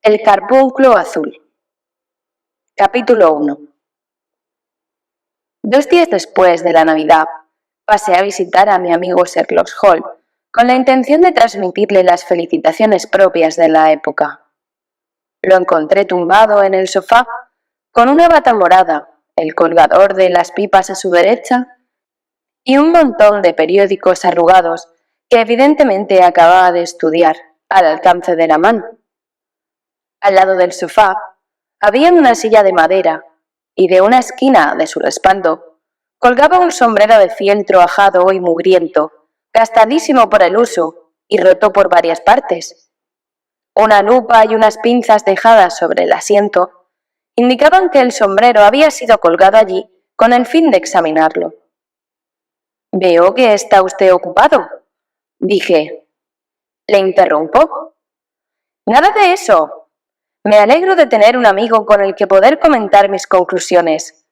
El carbunclo azul. Capítulo 1. 2 días después de la Navidad, pasé a visitar a mi amigo Sherlock Holmes con la intención de transmitirle las felicitaciones propias de la época. Lo encontré tumbado en el sofá, con una bata morada, el colgador de las pipas a su derecha y un montón de periódicos arrugados que evidentemente acababa de estudiar al alcance de la mano. Al lado del sofá había una silla de madera y de una esquina de su respaldo colgaba un sombrero de fieltro ajado y mugriento, gastadísimo por el uso y roto por varias partes. Una lupa y unas pinzas dejadas sobre el asiento indicaban que el sombrero había sido colgado allí con el fin de examinarlo. «Veo que está usted ocupado», dije. «¿Le interrumpo?» «Nada de eso. Me alegro de tener un amigo con el que poder comentar mis conclusiones.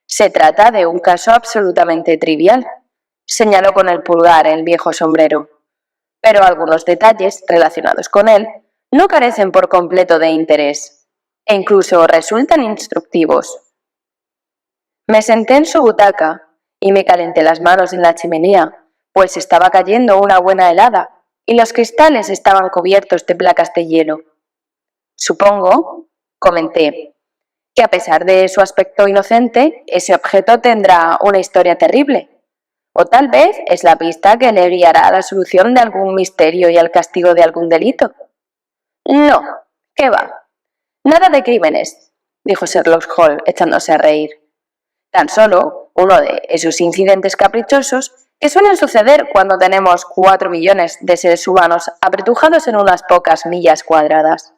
Se trata de un caso absolutamente trivial», señaló con el pulgar el viejo sombrero, «pero algunos detalles relacionados con él no carecen por completo de interés, e incluso resultan instructivos». Me senté en su butaca y me calenté las manos en la chimenea, pues estaba cayendo una buena helada y los cristales estaban cubiertos de placas de hielo. «Supongo», comenté, «que a pesar de su aspecto inocente, ese objeto tendrá una historia terrible. O tal vez es la pista que le guiará a la solución de algún misterio y al castigo de algún delito». «No, ¿qué va? Nada de crímenes», dijo Sherlock Holmes echándose a reír. «Tan solo uno de esos incidentes caprichosos que suelen suceder cuando tenemos 4 millones de seres humanos apretujados en unas pocas millas cuadradas.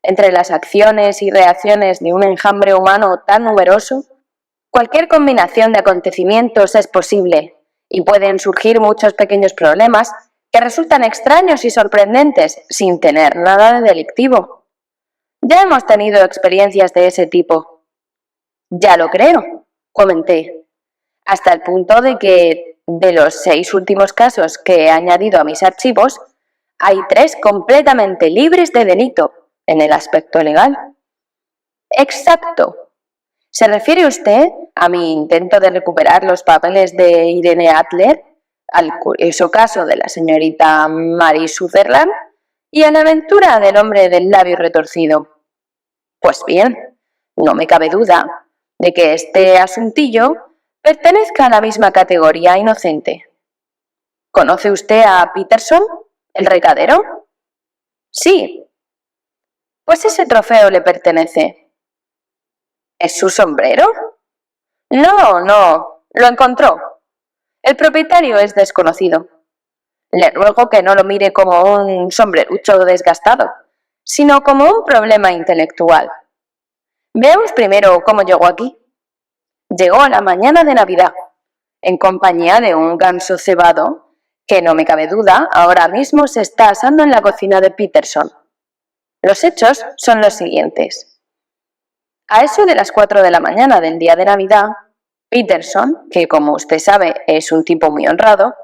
Entre las acciones y reacciones de un enjambre humano tan numeroso, cualquier combinación de acontecimientos es posible y pueden surgir muchos pequeños problemas que resultan extraños y sorprendentes sin tener nada de delictivo. Ya hemos tenido experiencias de ese tipo». «Ya lo creo», comenté, «hasta el punto de que, de los 6 últimos casos que he añadido a mis archivos, hay 3 completamente libres de delito en el aspecto legal». «Exacto. ¿Se refiere usted a mi intento de recuperar los papeles de Irene Adler, al curioso caso de la señorita Mary Sutherland y a la aventura del hombre del labio retorcido? Pues bien, no me cabe duda de que este asuntillo pertenezca a la misma categoría inocente». «¿Conoce usted a Peterson, el recadero?» «Sí». «Pues ese trofeo le pertenece». «¿Es su sombrero?» «No, lo encontró. El propietario es desconocido. Le ruego que no lo mire como un sombrerucho desgastado, sino como un problema intelectual. Veamos primero cómo llegó aquí. Llegó a la mañana de Navidad, en compañía de un ganso cebado que, no me cabe duda, ahora mismo se está asando en la cocina de Peterson. Los hechos son los siguientes. A eso de las 4 de la mañana del día de Navidad, Peterson, que como usted sabe es un tipo muy honrado,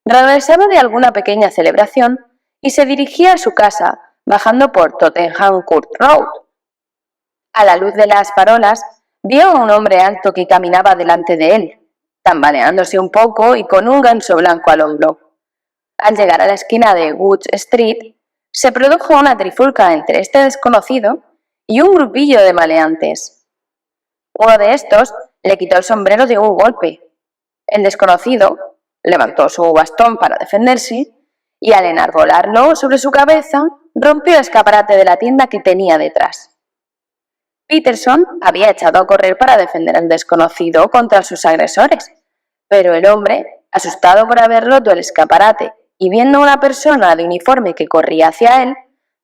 regresaba de alguna pequeña celebración y se dirigía a su casa bajando por Tottenham Court Road. A la luz de las farolas vio a un hombre alto que caminaba delante de él, tambaleándose un poco y con un ganso blanco al hombro. Al llegar a la esquina de Wood Street, se produjo una trifulca entre este desconocido y un grupillo de maleantes. Uno de estos le quitó el sombrero de un golpe. El desconocido levantó su bastón para defenderse y, al enarbolarlo sobre su cabeza, rompió el escaparate de la tienda que tenía detrás. Peterson había echado a correr para defender al desconocido contra sus agresores, pero el hombre, asustado por haber roto el escaparate y viendo una persona de uniforme que corría hacia él,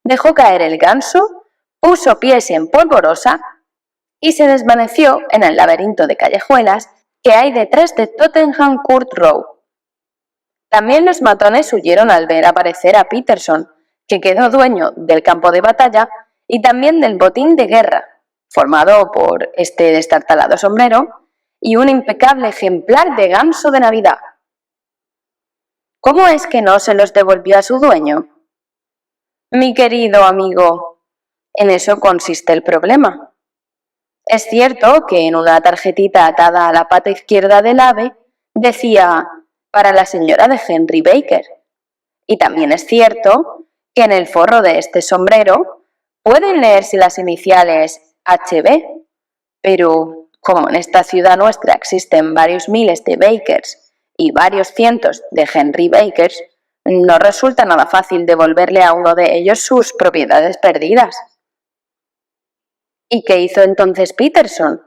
dejó caer el ganso, puso pies en polvorosa y se desvaneció en el laberinto de callejuelas que hay detrás de Tottenham Court Road. También los matones huyeron al ver aparecer a Peterson, que quedó dueño del campo de batalla y también del botín de guerra, formado por este destartalado sombrero y un impecable ejemplar de ganso de Navidad. ¿Cómo es que no se los devolvió a su dueño? Mi querido amigo, En eso consiste el problema. Es cierto que en una tarjetita atada a la pata izquierda del ave decía «para la señora de Henry Baker». Y también es cierto que en el forro de este sombrero pueden leerse las iniciales HB, pero como en esta ciudad nuestra existen varios miles de Bakers y varios cientos de Henry Bakers, no resulta nada fácil devolverle a uno de ellos sus propiedades perdidas. ¿Y qué hizo entonces Peterson?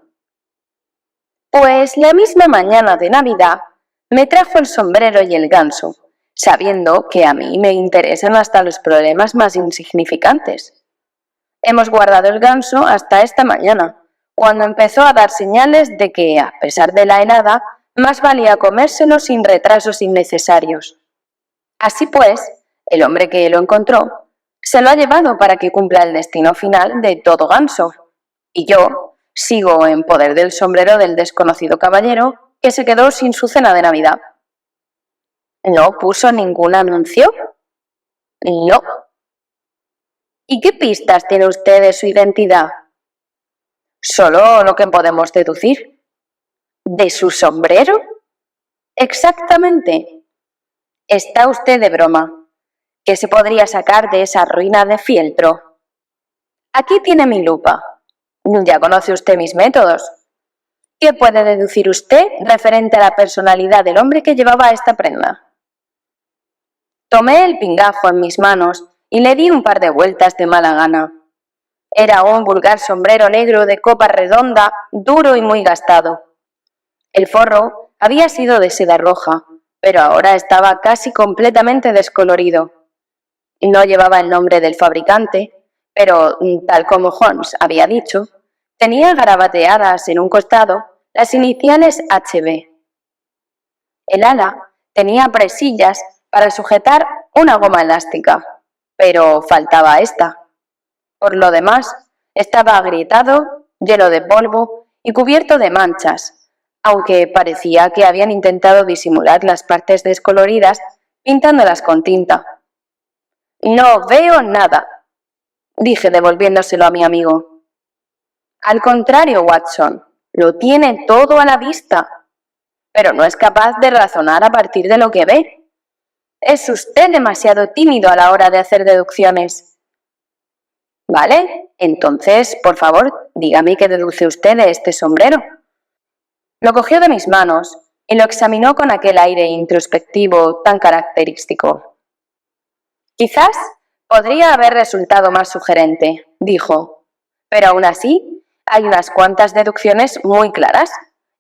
Pues la misma mañana de Navidad me trajo el sombrero y el ganso, sabiendo que a mí me interesan hasta los problemas más insignificantes. Hemos guardado el ganso hasta esta mañana, cuando empezó a dar señales de que, a pesar de la helada, más valía comérselo sin retrasos innecesarios. Así pues, el hombre que lo encontró se lo ha llevado para que cumpla el destino final de todo ganso, y yo sigo en poder del sombrero del desconocido caballero que se quedó sin su cena de Navidad. ¿No puso ningún anuncio? No. ¿Y qué pistas tiene usted de su identidad? Solo lo que podemos deducir. ¿De su sombrero? Exactamente. Está usted de broma. ¿Qué se podría sacar de esa ruina de fieltro? Aquí tiene mi lupa. Ya conoce usted mis métodos. ¿Qué puede deducir usted referente a la personalidad del hombre que llevaba esta prenda? Tomé el pingajo en mis manos y le di un par de vueltas de mala gana. Era un vulgar sombrero negro de copa redonda, duro y muy gastado. El forro había sido de seda roja, pero ahora estaba casi completamente descolorido. No llevaba el nombre del fabricante, pero, tal como Holmes había dicho, tenía garabateadas en un costado las iniciales HB. El ala tenía presillas para sujetar una goma elástica, pero faltaba esta. Por lo demás, estaba agrietado, lleno de polvo y cubierto de manchas, aunque parecía que habían intentado disimular las partes descoloridas pintándolas con tinta. «No veo nada», dije devolviéndoselo a mi amigo. «Al contrario, Watson, lo tiene todo a la vista, pero no es capaz de razonar a partir de lo que ve. Es usted demasiado tímido a la hora de hacer deducciones». «Vale, entonces, por favor, dígame qué deduce usted de este sombrero». Lo cogió de mis manos y lo examinó con aquel aire introspectivo tan característico. «Quizás podría haber resultado más sugerente», dijo, «pero aún así hay unas cuantas deducciones muy claras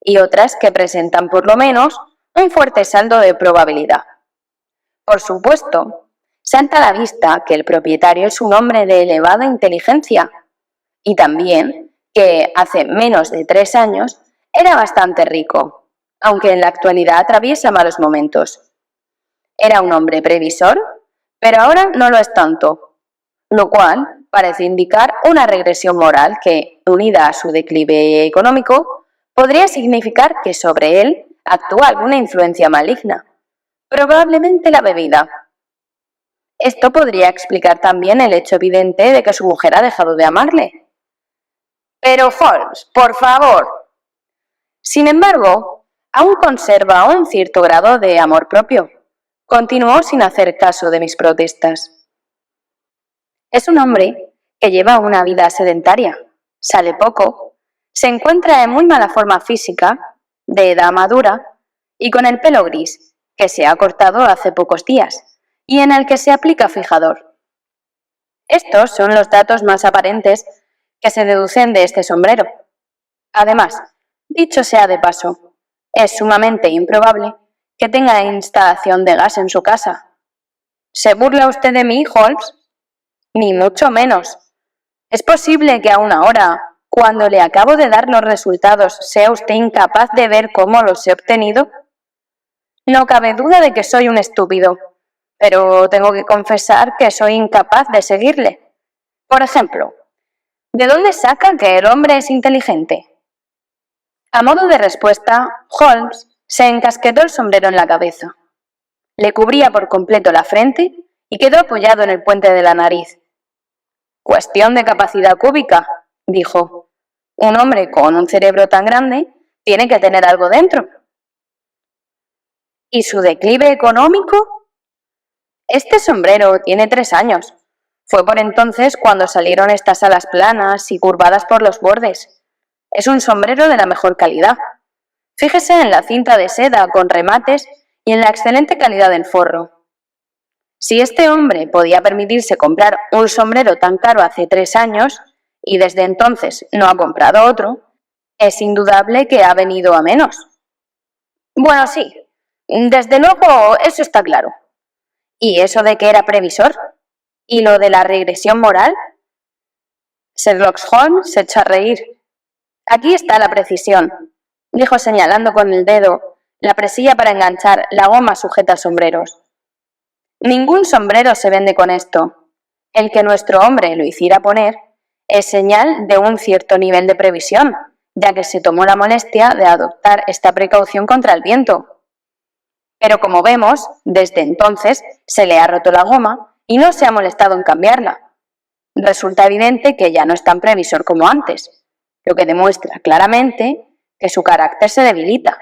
y otras que presentan por lo menos un fuerte saldo de probabilidad. Por supuesto, salta a la vista que el propietario es un hombre de elevada inteligencia y también que hace menos de 3 años era bastante rico, aunque en la actualidad atraviesa malos momentos. Era un hombre previsor, pero ahora no lo es tanto, lo cual parece indicar una regresión moral que, unida a su declive económico, podría significar que sobre él actúa alguna influencia maligna, probablemente la bebida. Esto podría explicar también el hecho evidente de que su mujer ha dejado de amarle. «Pero Holmes, por favor». Sin embargo, aún conserva un cierto grado de amor propio. Continuó sin hacer caso de mis protestas. Es un hombre que lleva una vida sedentaria, sale poco, se encuentra en muy mala forma física, de edad madura y con el pelo gris, que se ha cortado hace pocos días y en el que se aplica fijador. Estos son los datos más aparentes que se deducen de este sombrero. Además, dicho sea de paso, es sumamente improbable que tenga instalación de gas en su casa. ¿Se burla usted de mí, Holmes? Ni mucho menos. ¿Es posible que aún ahora, cuando le acabo de dar los resultados, sea usted incapaz de ver cómo los he obtenido? No cabe duda de que soy un estúpido, pero tengo que confesar que soy incapaz de seguirle. Por ejemplo, ¿de dónde saca que el hombre es inteligente? A modo de respuesta, Holmes se encasquetó el sombrero en la cabeza. Le cubría por completo la frente y quedó apoyado en el puente de la nariz. Cuestión de capacidad cúbica, dijo. Un hombre con un cerebro tan grande tiene que tener algo dentro. ¿Y su declive económico? Este sombrero tiene 3 años. Fue por entonces cuando salieron estas alas planas y curvadas por los bordes. Es un sombrero de la mejor calidad. Fíjese en la cinta de seda con remates y en la excelente calidad del forro. Si este hombre podía permitirse comprar un sombrero tan caro hace 3 años y desde entonces no ha comprado otro, es indudable que ha venido a menos. Bueno, sí, desde luego eso está claro. ¿Y eso de que era previsor? ¿Y lo de la regresión moral? Sherlock Holmes se echó a reír. Aquí está la precisión, dijo señalando con el dedo la presilla para enganchar la goma sujeta a sombreros. Ningún sombrero se vende con esto. El que nuestro hombre lo hiciera poner es señal de un cierto nivel de previsión, ya que se tomó la molestia de adoptar esta precaución contra el viento. Pero como vemos, desde entonces se le ha roto la goma y no se ha molestado en cambiarla. Resulta evidente que ya no es tan previsor como antes, lo que demuestra claramente que su carácter se debilita.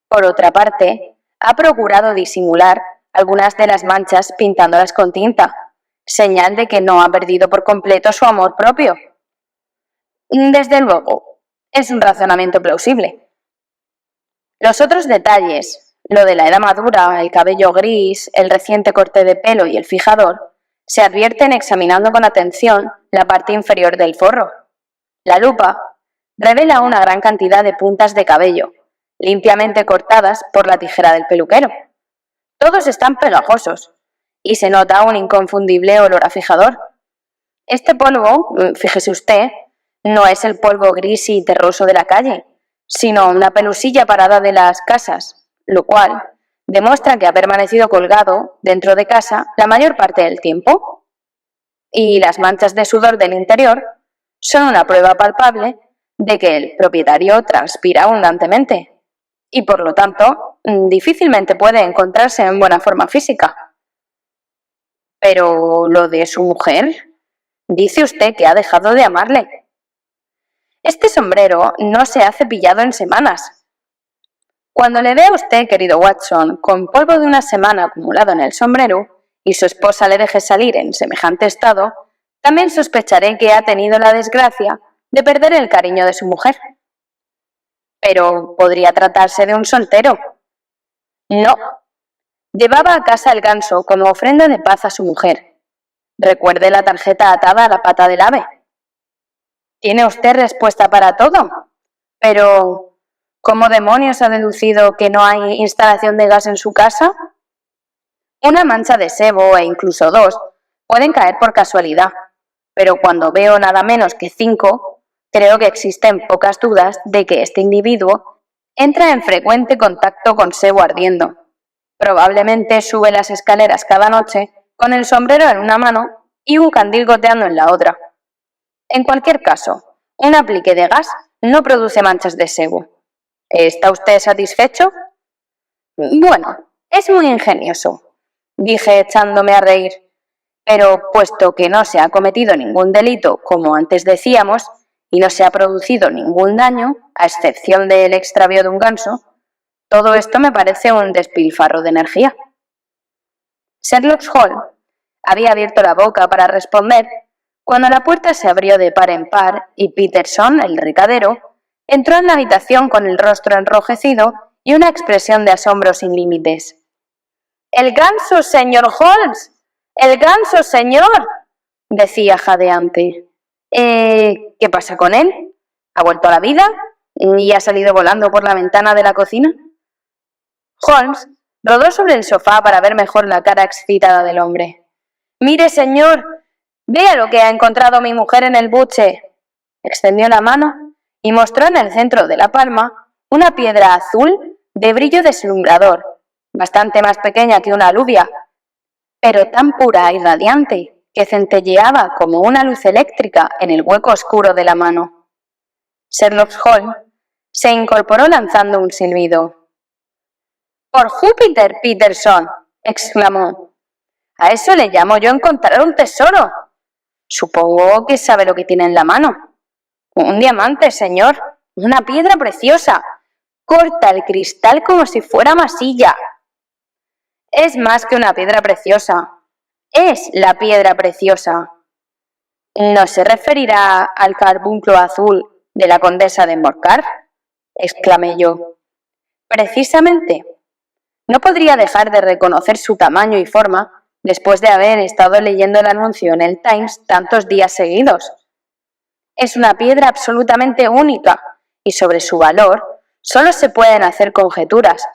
Por otra parte, ha procurado disimular algunas de las manchas pintándolas con tinta, señal de que no ha perdido por completo su amor propio. Desde luego, es un razonamiento plausible. Los otros detalles, lo de la edad madura, el cabello gris, el reciente corte de pelo y el fijador, se advierten examinando con atención la parte inferior del forro. La lupa revela una gran cantidad de puntas de cabello, limpiamente cortadas por la tijera del peluquero. Todos están pegajosos y se nota un inconfundible olor a fijador. Este polvo, fíjese usted, no es el polvo gris y terroso de la calle, sino una pelusilla parada de las casas, lo cual demuestra que ha permanecido colgado dentro de casa la mayor parte del tiempo. Y las manchas de sudor del interior son una prueba palpable de que el propietario transpira abundantemente y, por lo tanto, difícilmente puede encontrarse en buena forma física. Pero lo de su mujer, dice usted que ha dejado de amarle. Este sombrero no se ha cepillado en semanas. Cuando le vea usted, querido Watson, con polvo de una semana acumulado en el sombrero y su esposa le deje salir en semejante estado, también sospecharé que ha tenido la desgracia de perder el cariño de su mujer. Pero podría tratarse de un soltero. No. Llevaba a casa el ganso como ofrenda de paz a su mujer. Recuerde la tarjeta atada a la pata del ave. ¿Tiene usted respuesta para todo? Pero, ¿cómo demonios ha deducido que no hay instalación de gas en su casa? Una mancha de sebo e incluso 2 pueden caer por casualidad, pero cuando veo nada menos que 5, creo que existen pocas dudas de que este individuo entra en frecuente contacto con sebo ardiendo. Probablemente sube las escaleras cada noche con el sombrero en una mano y un candil goteando en la otra. En cualquier caso, un aplique de gas no produce manchas de sebo. ¿Está usted satisfecho? Bueno, es muy ingenioso, dije echándome a reír, pero puesto que no se ha cometido ningún delito, como antes decíamos, y no se ha producido ningún daño, a excepción del extravío de un ganso, todo esto me parece un despilfarro de energía. Sherlock Holmes había abierto la boca para responder cuando la puerta se abrió de par en par y Peterson, el recadero, entró en la habitación con el rostro enrojecido y una expresión de asombro sin límites. «¡El ganso, señor Holmes! ¡El ganso, señor!», decía jadeante. ¿Qué pasa con él? ¿Ha vuelto a la vida? ¿Y ha salido volando por la ventana de la cocina? Holmes rodó sobre el sofá para ver mejor la cara excitada del hombre. «Mire, señor, vea lo que ha encontrado mi mujer en el buche». Extendió la mano y mostró en el centro de la palma una piedra azul de brillo deslumbrador, bastante más pequeña que una alubia, pero tan pura y radiante que centelleaba como una luz eléctrica en el hueco oscuro de la mano. Sherlock Holmes se incorporó lanzando un silbido. «¡Por Júpiter, Peterson!», exclamó. «A eso le llamo yo encontrar un tesoro. Supongo que sabe lo que tiene en la mano. Un diamante, señor. Una piedra preciosa. Corta el cristal como si fuera masilla. Es más que una piedra preciosa. Es la piedra preciosa. ¿No se referirá al carbunclo azul de la condesa de Morcar?, exclamé yo. Precisamente. No podría dejar de reconocer su tamaño y forma después de haber estado leyendo el anuncio en el Times tantos días seguidos. Es una piedra absolutamente única y sobre su valor solo se pueden hacer conjeturas,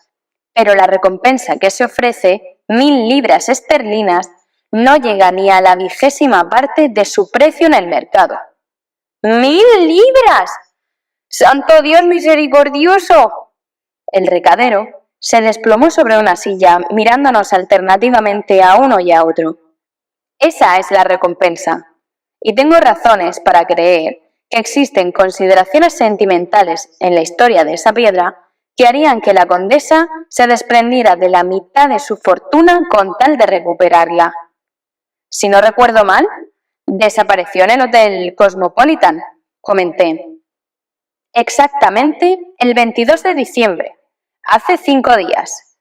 pero la recompensa que se ofrece, 1000 libras esterlinas, no llega ni a la 20ª parte de su precio en el mercado. ¡1000 libras! ¡Santo Dios misericordioso! El recadero se desplomó sobre una silla, mirándonos alternativamente a uno y a otro. Esa es la recompensa, y tengo razones para creer que existen consideraciones sentimentales en la historia de esa piedra que harían que la condesa se desprendiera de la mitad de su fortuna con tal de recuperarla. Si no recuerdo mal, desapareció en el Hotel Cosmopolitan, comenté. Exactamente el 22 de diciembre, hace 5 días.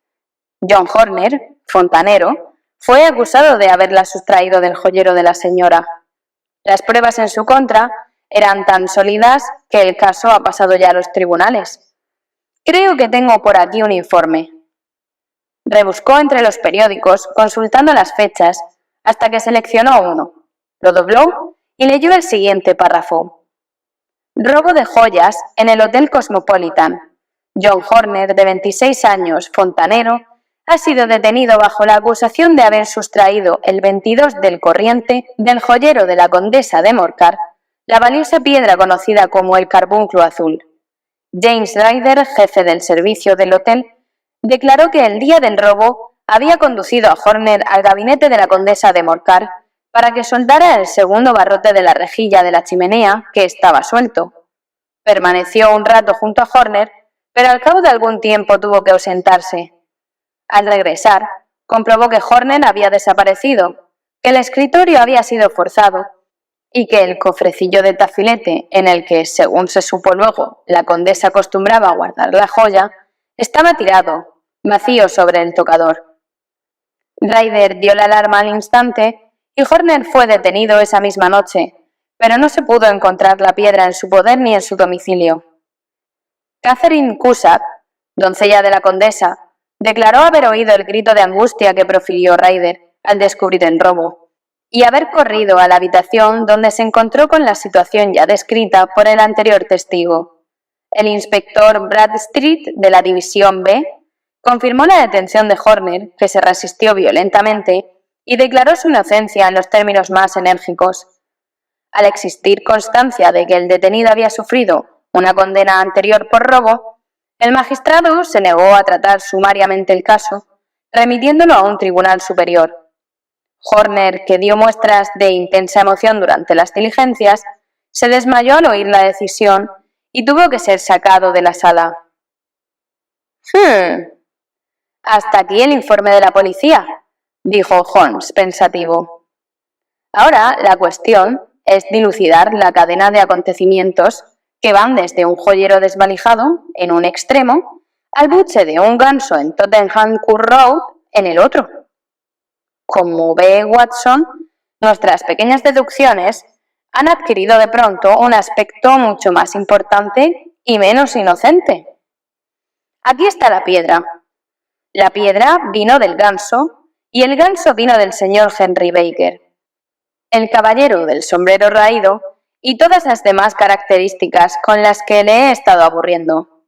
John Horner, fontanero, fue acusado de haberla sustraído del joyero de la señora. Las pruebas en su contra eran tan sólidas que el caso ha pasado ya a los tribunales. Creo que tengo por aquí un informe. Rebuscó entre los periódicos, consultando las fechas, hasta que seleccionó uno. Lo dobló y leyó el siguiente párrafo. Robo de joyas en el Hotel Cosmopolitan. John Horner, de 26 años, fontanero, ha sido detenido bajo la acusación de haber sustraído el 22 del corriente del joyero de la condesa de Morcar la valiosa piedra conocida como el carbunclo azul. James Ryder, jefe del servicio del hotel, declaró que el día del robo había conducido a Horner al gabinete de la condesa de Morcar para que soldara el segundo barrote de la rejilla de la chimenea, que estaba suelto. Permaneció un rato junto a Horner, pero al cabo de algún tiempo tuvo que ausentarse. Al regresar, comprobó que Horner había desaparecido, que el escritorio había sido forzado y que el cofrecillo de tafilete en el que, según se supo luego, la condesa acostumbraba a guardar la joya, estaba tirado, vacío sobre el tocador. Ryder dio la alarma al instante y Horner fue detenido esa misma noche, pero no se pudo encontrar la piedra en su poder ni en su domicilio. Catherine Cusack, doncella de la condesa, declaró haber oído el grito de angustia que profirió Ryder al descubrir el robo y haber corrido a la habitación donde se encontró con la situación ya descrita por el anterior testigo. El inspector Bradstreet de la División B confirmó la detención de Horner, que se resistió violentamente, y declaró su inocencia en los términos más enérgicos. Al existir constancia de que el detenido había sufrido una condena anterior por robo, el magistrado se negó a tratar sumariamente el caso, remitiéndolo a un tribunal superior. Horner, que dio muestras de intensa emoción durante las diligencias, se desmayó al oír la decisión y tuvo que ser sacado de la sala. Hasta aquí el informe de la policía, dijo Holmes pensativo. Ahora la cuestión es dilucidar la cadena de acontecimientos que van desde un joyero desvalijado en un extremo al buche de un ganso en Tottenham Court Road en el otro. Como ve Watson, nuestras pequeñas deducciones han adquirido de pronto un aspecto mucho más importante y menos inocente. Aquí está la piedra. La piedra vino del ganso y el ganso vino del señor Henry Baker. El caballero del sombrero raído y todas las demás características con las que le he estado aburriendo.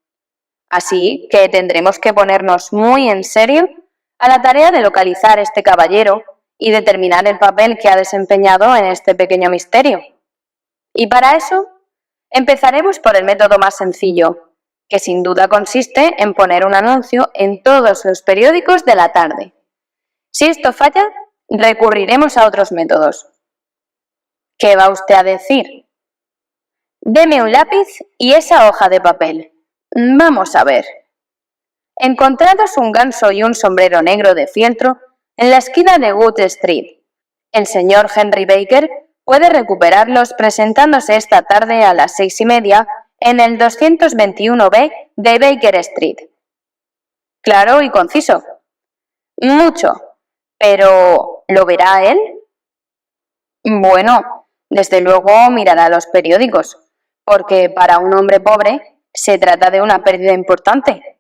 Así que tendremos que ponernos muy en serio a la tarea de localizar este caballero y determinar el papel que ha desempeñado en este pequeño misterio. Y para eso, empezaremos por el método más sencillo, que sin duda consiste en poner un anuncio en todos los periódicos de la tarde. Si esto falla, recurriremos a otros métodos. ¿Qué va usted a decir? Deme un lápiz y esa hoja de papel. Vamos a ver. Encontrados un ganso y un sombrero negro de fieltro en la esquina de Wood Street, el señor Henry Baker puede recuperarlos presentándose esta tarde a las 6:30 en el 221B de Baker Street. Claro y conciso. Mucho. Pero, ¿lo verá él? Bueno, desde luego mirará los periódicos, porque para un hombre pobre se trata de una pérdida importante.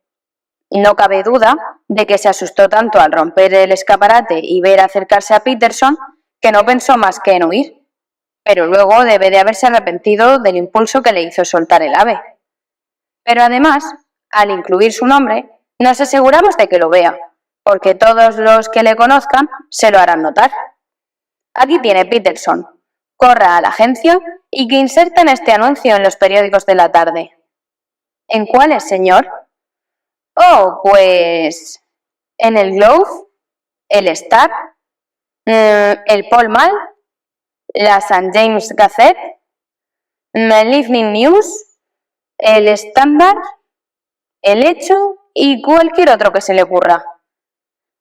No cabe duda de que se asustó tanto al romper el escaparate y ver acercarse a Peterson que no pensó más que en huir, pero luego debe de haberse arrepentido del impulso que le hizo soltar el ave. Pero además, al incluir su nombre, nos aseguramos de que lo vea, porque todos los que le conozcan se lo harán notar. Aquí tiene Peterson. Corra a la agencia y que inserten este anuncio en los periódicos de la tarde. ¿En cuáles, señor? Oh, pues... ¿en el Globe? ¿El Star? ¿El Pall Mall? ¿La St. James Gazette? ¿El Evening News? ¿El Standard? ¿El Hecho? Y cualquier otro que se le ocurra.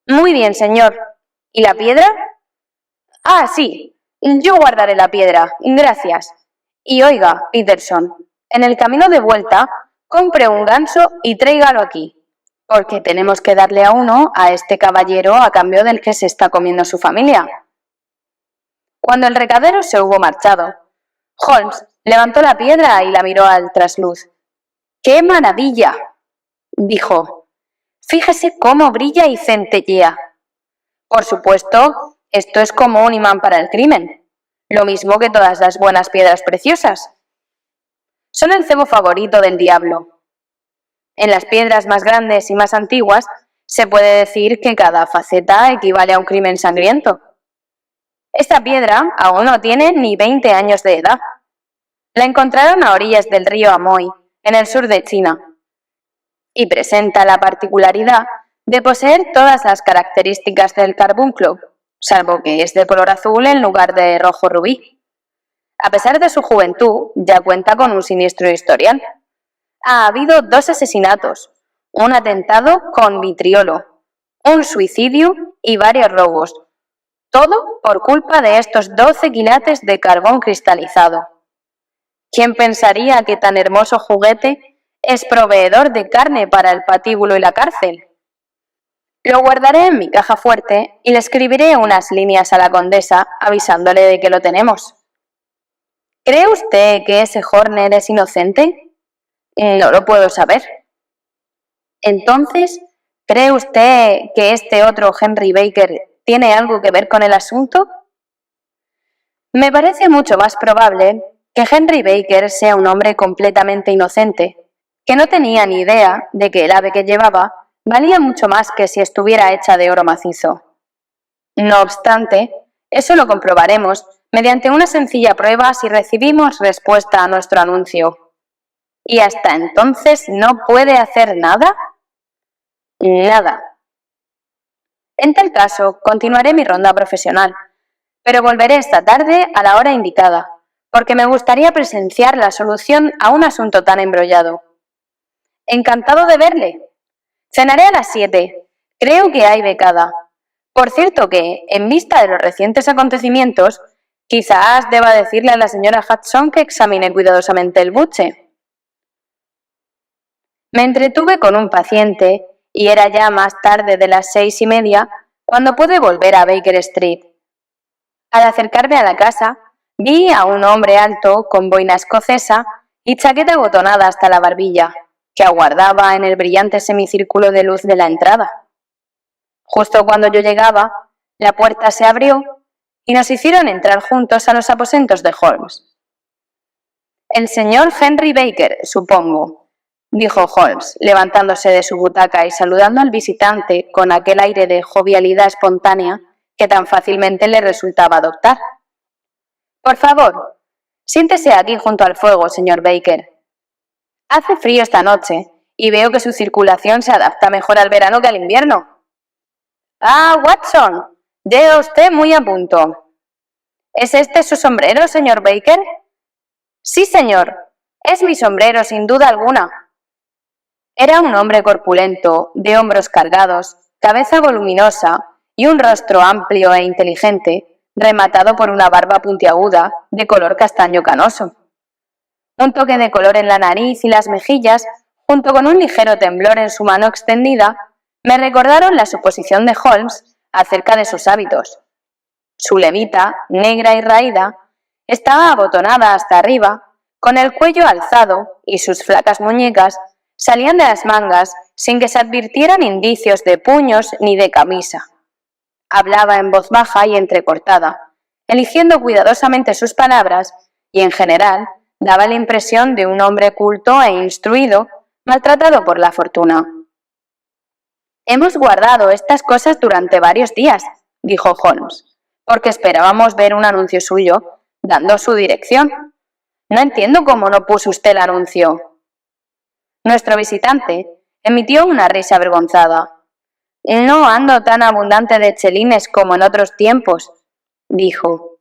Muy bien, señor. ¿Y la piedra? Ah, sí. Yo guardaré la piedra. Gracias. Y oiga, Peterson, en el camino de vuelta, compre un ganso y tráigalo aquí, porque tenemos que darle a uno a este caballero a cambio del que se está comiendo su familia. Cuando el recadero se hubo marchado, Holmes levantó la piedra y la miró al trasluz. ¡Qué maravilla!, dijo. Fíjese cómo brilla y centellea. Por supuesto, esto es como un imán para el crimen, lo mismo que todas las buenas piedras preciosas. Son el cebo favorito del diablo. En las piedras más grandes y más antiguas se puede decir que cada faceta equivale a un crimen sangriento. Esta piedra aún no tiene ni 20 años de edad. La encontraron a orillas del río Amoy, en el sur de China, y presenta la particularidad de poseer todas las características del carbunclo, salvo que es de color azul en lugar de rojo rubí. A pesar de su juventud, ya cuenta con un siniestro historial. Ha habido 2 asesinatos, un atentado con vitriolo, un suicidio y varios robos, todo por culpa de estos 12 quilates de carbón cristalizado. ¿Quién pensaría que tan hermoso juguete es proveedor de carne para el patíbulo y la cárcel? Lo guardaré en mi caja fuerte y le escribiré unas líneas a la condesa avisándole de que lo tenemos. ¿Cree usted que ese Horner es inocente? No lo puedo saber. Entonces, ¿cree usted que este otro Henry Baker tiene algo que ver con el asunto? Me parece mucho más probable que Henry Baker sea un hombre completamente inocente, que no tenía ni idea de que el ave que llevaba valía mucho más que si estuviera hecha de oro macizo. No obstante, eso lo comprobaremos mediante una sencilla prueba si recibimos respuesta a nuestro anuncio. ¿Y hasta entonces no puede hacer nada? Nada. En tal caso, continuaré mi ronda profesional, pero volveré esta tarde a la hora indicada, porque me gustaría presenciar la solución a un asunto tan embrollado. Encantado de verle. Cenaré a las 7. Creo que hay becada. Por cierto que, en vista de los recientes acontecimientos, quizás deba decirle a la señora Hudson que examine cuidadosamente el buche. Me entretuve con un paciente y era ya más tarde de las 6:30 cuando pude volver a Baker Street. Al acercarme a la casa, vi a un hombre alto con boina escocesa y chaqueta abotonada hasta la barbilla, que aguardaba en el brillante semicírculo de luz de la entrada. Justo cuando yo llegaba, la puerta se abrió y nos hicieron entrar juntos a los aposentos de Holmes. El señor Henry Baker, supongo, dijo Holmes, levantándose de su butaca y saludando al visitante con aquel aire de jovialidad espontánea que tan fácilmente le resultaba adoptar. Por favor, siéntese aquí junto al fuego, señor Baker. Hace frío esta noche y veo que su circulación se adapta mejor al verano que al invierno. Ah, Watson, llega usted muy a punto. ¿Es este su sombrero, señor Baker? Sí, señor, es mi sombrero sin duda alguna. Era un hombre corpulento, de hombros cargados, cabeza voluminosa y un rostro amplio e inteligente, rematado por una barba puntiaguda de color castaño canoso. Un toque de color en la nariz y las mejillas, junto con un ligero temblor en su mano extendida, me recordaron la suposición de Holmes acerca de sus hábitos. Su levita, negra y raída, estaba abotonada hasta arriba, con el cuello alzado, y sus flacas muñecas salían de las mangas sin que se advirtieran indicios de puños ni de camisa. Hablaba en voz baja y entrecortada, eligiendo cuidadosamente sus palabras, y en general daba la impresión de un hombre culto e instruido, maltratado por la fortuna. «Hemos guardado estas cosas durante varios días», dijo Holmes, «porque esperábamos ver un anuncio suyo, dando su dirección. No entiendo cómo no puso usted el anuncio». Nuestro visitante emitió una risa avergonzada. «No ando tan abundante de chelines como en otros tiempos», dijo.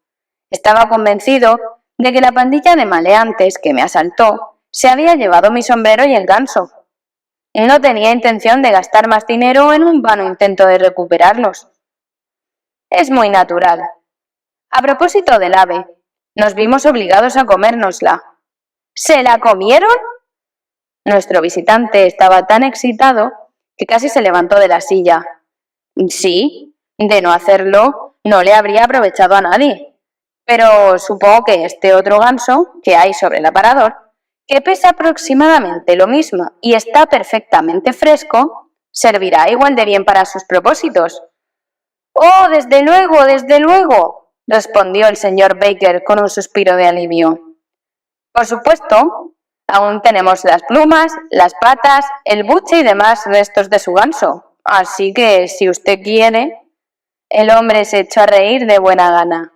«Estaba convencido de que la pandilla de maleantes que me asaltó se había llevado mi sombrero y el ganso. No tenía intención de gastar más dinero en un vano intento de recuperarlos». «Es muy natural. A propósito del ave, nos vimos obligados a comérnosla». «¿Se la comieron?». Nuestro visitante estaba tan excitado que casi se levantó de la silla. «Sí, de no hacerlo, no le habría aprovechado a nadie. Pero supongo que este otro ganso que hay sobre el aparador, que pesa aproximadamente lo mismo y está perfectamente fresco, servirá igual de bien para sus propósitos». «Oh, desde luego», respondió el señor Baker con un suspiro de alivio. «Por supuesto, aún tenemos las plumas, las patas, el buche y demás restos de su ganso, así que si usted quiere». El hombre se echó a reír de buena gana.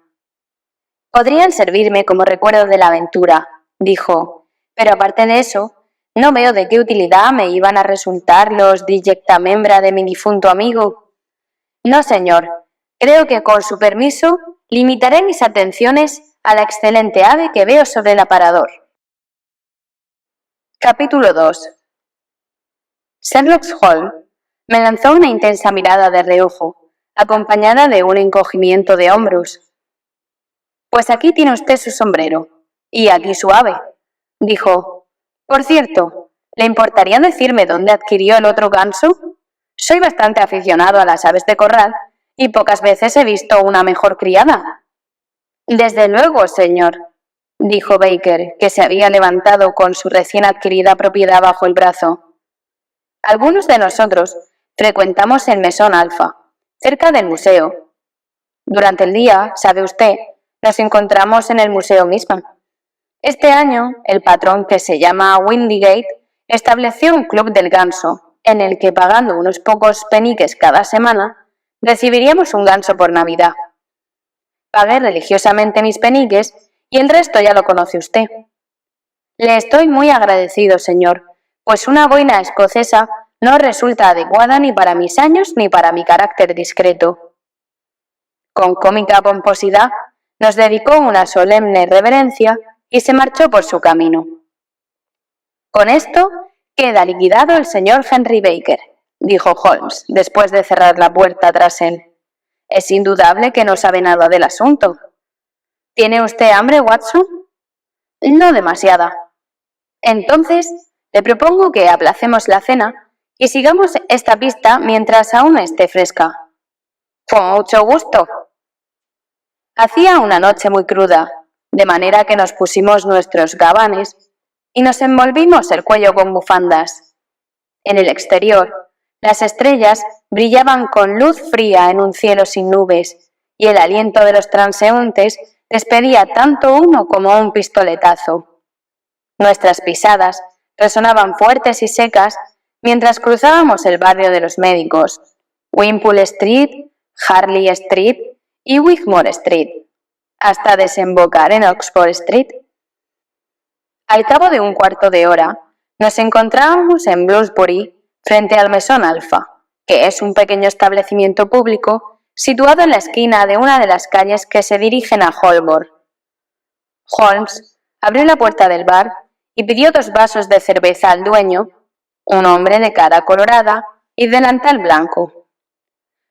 «Podrían servirme como recuerdo de la aventura», dijo, «pero aparte de eso, no veo de qué utilidad me iban a resultar los disjecta membra de mi difunto amigo. No, señor, creo que con su permiso limitaré mis atenciones a la excelente ave que veo sobre el aparador». Capítulo 2. Sherlock Holmes me lanzó una intensa mirada de reojo, acompañada de un encogimiento de hombros. «Pues aquí tiene usted su sombrero, y aquí su ave», dijo. «Por cierto, ¿le importaría decirme dónde adquirió el otro ganso? Soy bastante aficionado a las aves de corral, y pocas veces he visto una mejor criada». «Desde luego, señor», dijo Baker, que se había levantado con su recién adquirida propiedad bajo el brazo. «Algunos de nosotros frecuentamos el Mesón Alfa, cerca del museo. Durante el día, sabe usted, nos encontramos en el museo mismo. Este año, el patrón, que se llama Windigate, estableció un club del ganso, en el que, pagando unos pocos peniques cada semana, recibiríamos un ganso por Navidad. Pagué religiosamente mis peniques y el resto ya lo conoce usted. Le estoy muy agradecido, señor, pues una boina escocesa no resulta adecuada ni para mis años ni para mi carácter discreto». Con cómica pomposidad nos dedicó una solemne reverencia y se marchó por su camino. «Con esto queda liquidado el señor Henry Baker», dijo Holmes, después de cerrar la puerta tras él. «Es indudable que no sabe nada del asunto. ¿Tiene usted hambre, Watson?» «No demasiada». «Entonces, le propongo que aplacemos la cena y sigamos esta pista mientras aún esté fresca». «Con mucho gusto». Hacía una noche muy cruda, de manera que nos pusimos nuestros gabanes y nos envolvimos el cuello con bufandas. En el exterior, las estrellas brillaban con luz fría en un cielo sin nubes, y el aliento de los transeúntes despedía tanto humo como un pistoletazo. Nuestras pisadas resonaban fuertes y secas mientras cruzábamos el barrio de los médicos, Wimpole Street, Harley Street y Wigmore Street, hasta desembocar en Oxford Street. Al cabo de un cuarto de hora, nos encontrábamos en Bloomsbury, frente al Mesón Alfa, que es un pequeño establecimiento público situado en la esquina de una de las calles que se dirigen a Holborn. Holmes abrió la puerta del bar y pidió 2 vasos de cerveza al dueño, un hombre de cara colorada y delantal blanco.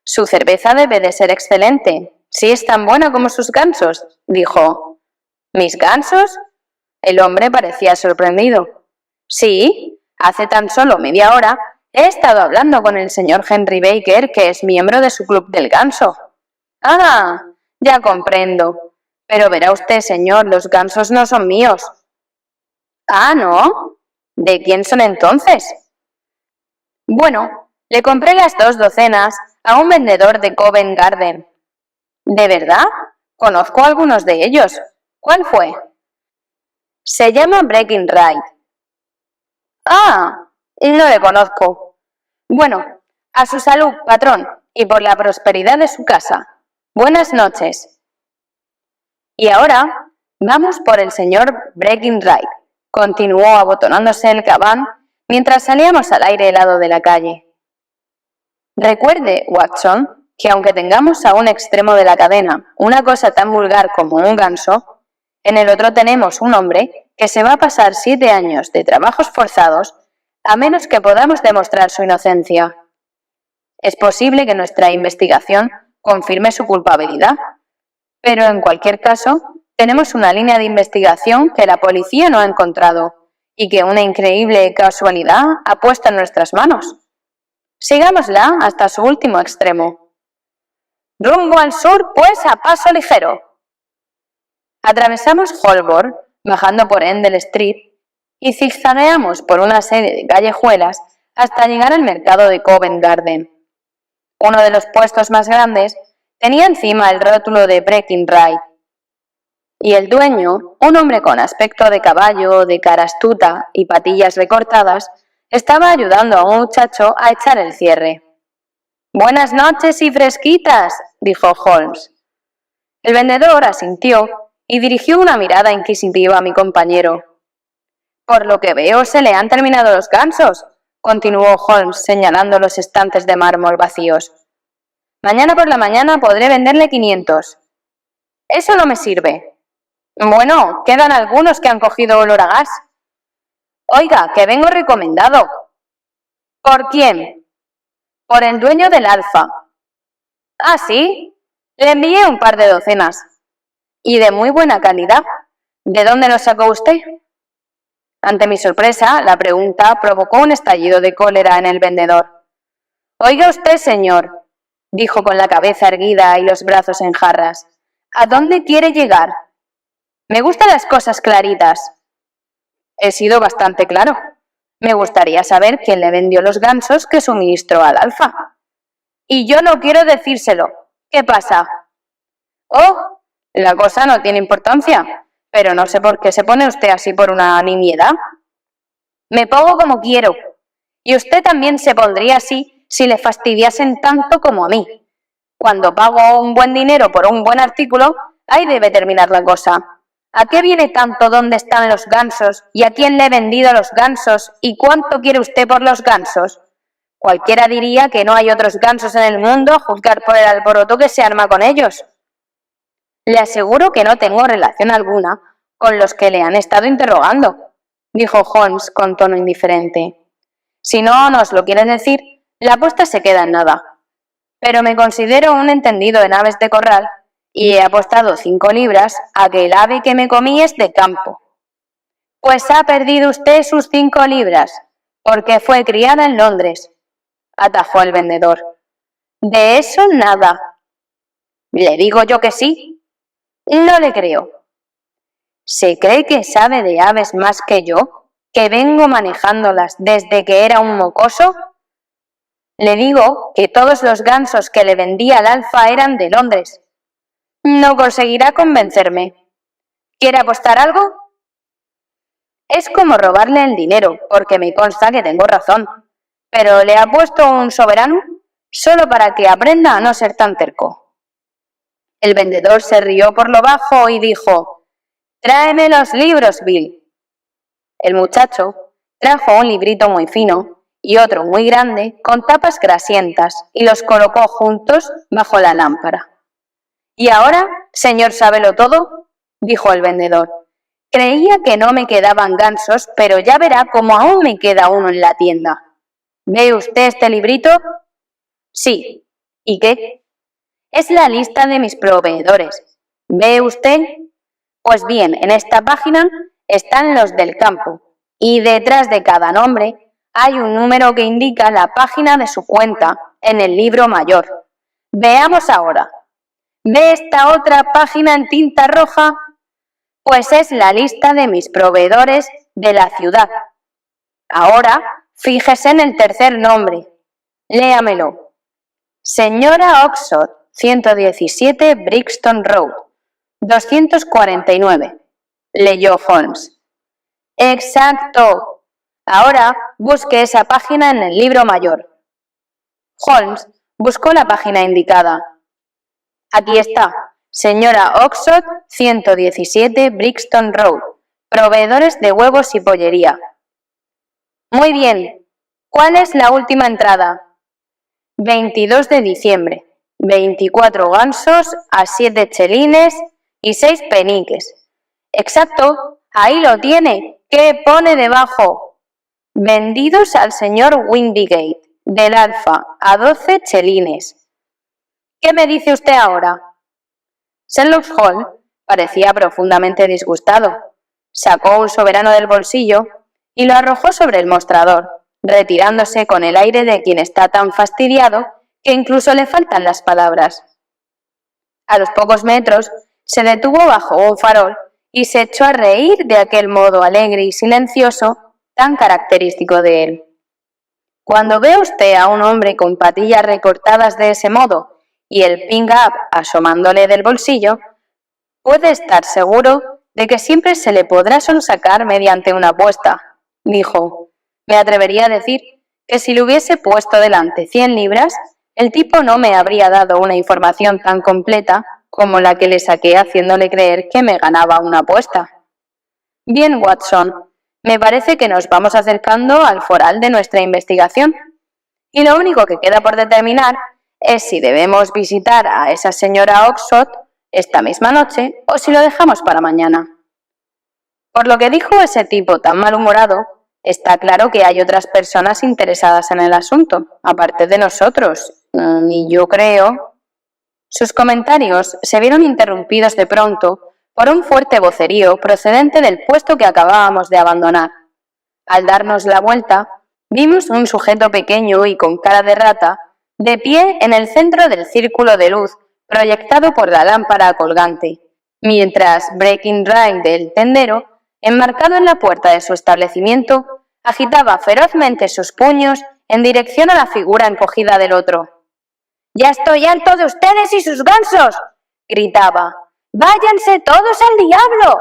«Su cerveza debe de ser excelente», Si es tan buena como sus gansos, dijo. ¿Mis gansos? El hombre parecía sorprendido. Sí, hace tan solo media hora he estado hablando con el señor Henry Baker, que es miembro de su club del ganso. Ah, ya comprendo. Pero verá usted, señor, los gansos no son míos. Ah, ¿no? ¿De quién son entonces? Bueno, le compré las 2 docenas a un vendedor de Covent Garden. ¿De verdad? Conozco a algunos de ellos. ¿Cuál fue? Se llama Breckinridge. Ah, no le conozco. Bueno, a su salud, patrón, y por la prosperidad de su casa. Buenas noches. Y ahora vamos por el señor Breckinridge, continuó abotonándose el gabán mientras salíamos al aire helado de la calle. Recuerde, Watson, que aunque tengamos a un extremo de la cadena una cosa tan vulgar como un ganso, en el otro tenemos un hombre que se va a pasar 7 años de trabajos forzados a menos que podamos demostrar su inocencia. Es posible que nuestra investigación confirme su culpabilidad, pero en cualquier caso tenemos una línea de investigación que la policía no ha encontrado y que una increíble casualidad ha puesto en nuestras manos. Sigámosla hasta su último extremo. Rumbo al sur, pues, a paso ligero. Atravesamos Holborn, bajando por Endell Street, y zigzagueamos por una serie de callejuelas hasta llegar al mercado de Covent Garden. Uno de los puestos más grandes tenía encima el rótulo de Breckinridge, y el dueño, un hombre con aspecto de caballo, de cara astuta y patillas recortadas, estaba ayudando a un muchacho a echar el cierre. «Buenas noches y fresquitas», dijo Holmes. El vendedor asintió y dirigió una mirada inquisitiva a mi compañero. «Por lo que veo, se le han terminado los gansos», continuó Holmes señalando los estantes de mármol vacíos. «Mañana por la mañana podré venderle 500. Eso no me sirve. Bueno, quedan algunos que han cogido olor a gas. Oiga, que vengo recomendado». «¿Por quién?» «Por el dueño del Alfa». «Ah, sí. Le envié un par de docenas. Y de muy buena calidad. ¿De dónde los sacó usted?» Ante mi sorpresa, la pregunta provocó un estallido de cólera en el vendedor. «Oiga usted, señor», dijo con la cabeza erguida y los brazos en jarras, «¿a dónde quiere llegar? Me gustan las cosas claritas». «He sido bastante claro. Me gustaría saber quién le vendió los gansos que suministró al Alfa». «Y yo no quiero decírselo. ¿Qué pasa?» «Oh, la cosa no tiene importancia, pero no sé por qué se pone usted así por una nimiedad». «Me pongo como quiero, y usted también se pondría así si le fastidiasen tanto como a mí. Cuando pago un buen dinero por un buen artículo, ahí debe terminar la cosa. ¿A qué viene tanto dónde están los gansos y a quién le he vendido los gansos y cuánto quiere usted por los gansos? Cualquiera diría que no hay otros gansos en el mundo a juzgar por el alboroto que se arma con ellos». «Le aseguro que no tengo relación alguna con los que le han estado interrogando», dijo Holmes con tono indiferente. «Si no nos lo quieren decir, la apuesta se queda en nada. Pero me considero un entendido en aves de corral y he apostado 5 libras a que el ave que me comí es de campo». «Pues ha perdido usted sus 5 libras, porque fue criada en Londres», atajó el vendedor. «De eso nada». «Le digo yo que sí». «No le creo». «¿Se cree que sabe de aves más que yo, que vengo manejándolas desde que era un mocoso? Le digo que todos los gansos que le vendí al Alfa eran de Londres. No conseguirá convencerme. ¿Quiere apostar algo?» «Es como robarle el dinero, porque me consta que tengo razón. Pero le apuesto un soberano solo para que aprenda a no ser tan terco». El vendedor se rió por lo bajo y dijo: «Tráeme los libros, Bill». El muchacho trajo un librito muy fino y otro muy grande con tapas grasientas y los colocó juntos bajo la lámpara. «Y ahora, señor Sabelotodo», dijo el vendedor, «creía que no me quedaban gansos, pero ya verá cómo aún me queda uno en la tienda. ¿Ve usted este librito?» «Sí. ¿Y qué?» es la lista de mis proveedores. ¿Ve usted? Pues bien, en esta página están los del campo, y detrás de cada nombre hay un número que indica la página de su cuenta en el libro mayor. Veamos ahora. ¿Ve esta otra página en tinta roja? Pues es la lista de mis proveedores de la ciudad. Ahora, fíjese en el tercer nombre. Léamelo. Señora Oxford, 117 Brixton Road, 249. Leyó Holmes. Exacto. Ahora busque esa página en el libro mayor. Holmes buscó la página indicada. Aquí está. Señora Oxford, 117 Brixton Road, proveedores de huevos y pollería. Muy bien. ¿Cuál es la última entrada? 22 de diciembre. 24 gansos a 7 chelines y 6 peniques. Exacto. Ahí lo tiene. ¿Qué pone debajo? Vendidos al señor Windigate, del Alfa, a 12 chelines. ¿Qué me dice usted ahora? Sherlock Holmes parecía profundamente disgustado. Sacó un soberano del bolsillo y lo arrojó sobre el mostrador, retirándose con el aire de quien está tan fastidiado que incluso le faltan las palabras. A los pocos metros se detuvo bajo un farol y se echó a reír de aquel modo alegre y silencioso tan característico de él. Cuando ve usted a un hombre con patillas recortadas de ese modo y el ping-up asomándole del bolsillo, puede estar seguro de que siempre se le podrá sonsacar mediante una apuesta, dijo. Me atrevería a decir que si le hubiese puesto delante 100 libras, el tipo no me habría dado una información tan completa como la que le saqué haciéndole creer que me ganaba una apuesta. Bien, Watson, me parece que nos vamos acercando al foral de nuestra investigación, y lo único que queda por determinar es si debemos visitar a esa señora Oxford esta misma noche o si lo dejamos para mañana. Por lo que dijo ese tipo tan malhumorado, está claro que hay otras personas interesadas en el asunto, aparte de nosotros, y yo creo... Sus comentarios se vieron interrumpidos de pronto por un fuerte vocerío procedente del puesto que acabábamos de abandonar. Al darnos la vuelta, vimos un sujeto pequeño y con cara de rata, de pie en el centro del círculo de luz proyectado por la lámpara colgante, mientras Breckinridge del tendero, enmarcado en la puerta de su establecimiento, agitaba ferozmente sus puños en dirección a la figura encogida del otro. «¡Ya estoy harto de ustedes y sus gansos!», gritaba. «¡Váyanse todos al diablo!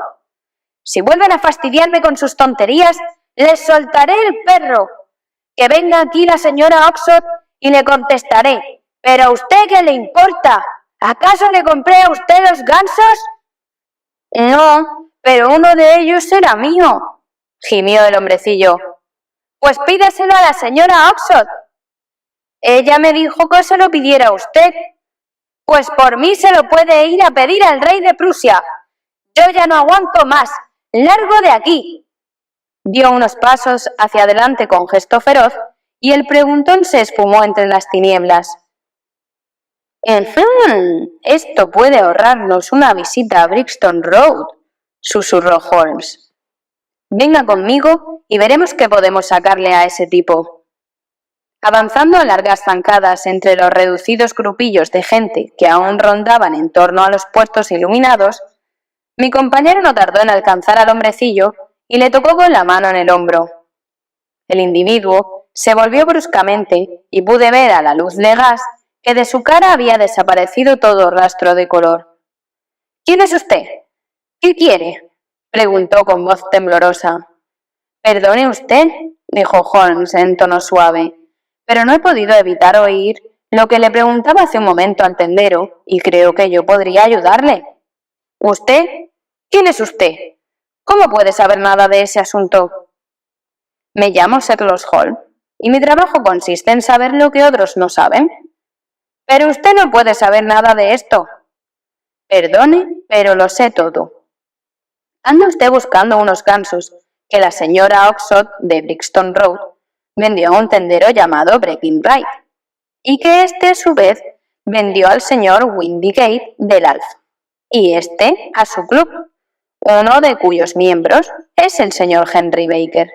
Si vuelven a fastidiarme con sus tonterías, les soltaré el perro. Que venga aquí la señora Oxford y le contestaré. ¿Pero a usted qué le importa? ¿Acaso le compré a usted los gansos?» «No, pero uno de ellos era mío», gimió el hombrecillo. «Pues pídaselo a la señora Oxford». «Ella me dijo que se lo pidiera a usted». «Pues por mí se lo puede ir a pedir al rey de Prusia. Yo ya no aguanto más. ¡Largo de aquí!». Dio unos pasos hacia adelante con gesto feroz y el preguntón se esfumó entre las tinieblas. «Esto puede ahorrarnos una visita a Brixton Road», susurró Holmes. «Venga conmigo y veremos qué podemos sacarle a ese tipo». Avanzando a largas zancadas entre los reducidos grupillos de gente que aún rondaban en torno a los puestos iluminados, mi compañero no tardó en alcanzar al hombrecillo y le tocó con la mano en el hombro. El individuo se volvió bruscamente y pude ver a la luz de gas que de su cara había desaparecido todo rastro de color. «¿Quién es usted? ¿Qué quiere?», preguntó con voz temblorosa. «Perdone usted», dijo Holmes en tono suave, «pero no he podido evitar oír lo que le preguntaba hace un momento al tendero y creo que yo podría ayudarle». «¿Usted? ¿Quién es usted? ¿Cómo puede saber nada de ese asunto?» «Me llamo Sherlock Holmes y mi trabajo consiste en saber lo que otros no saben». «Pero usted no puede saber nada de esto». «Perdone, pero lo sé todo. Anda usted buscando unos gansos que la señora Oxford de Brixton Road vendió a un tendero llamado Breckinridge, y que éste a su vez vendió al señor Windigate del Alf, y este a su club, uno de cuyos miembros es el señor Henry Baker.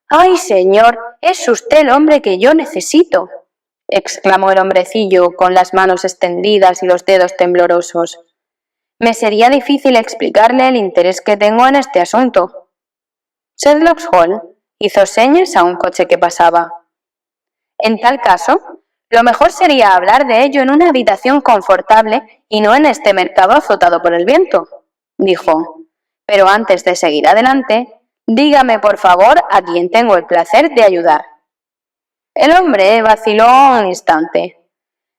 ¡Ay, señor! ¡Es usted el hombre que yo necesito!, exclamó el hombrecillo con las manos extendidas y los dedos temblorosos. Me sería difícil explicarle el interés que tengo en este asunto. Sherlock Holmes hizo señas a un coche que pasaba. En tal caso, lo mejor sería hablar de ello en una habitación confortable y no en este mercado azotado por el viento, dijo. Pero antes de seguir adelante, dígame por favor a quién tengo el placer de ayudar. El hombre vaciló un instante.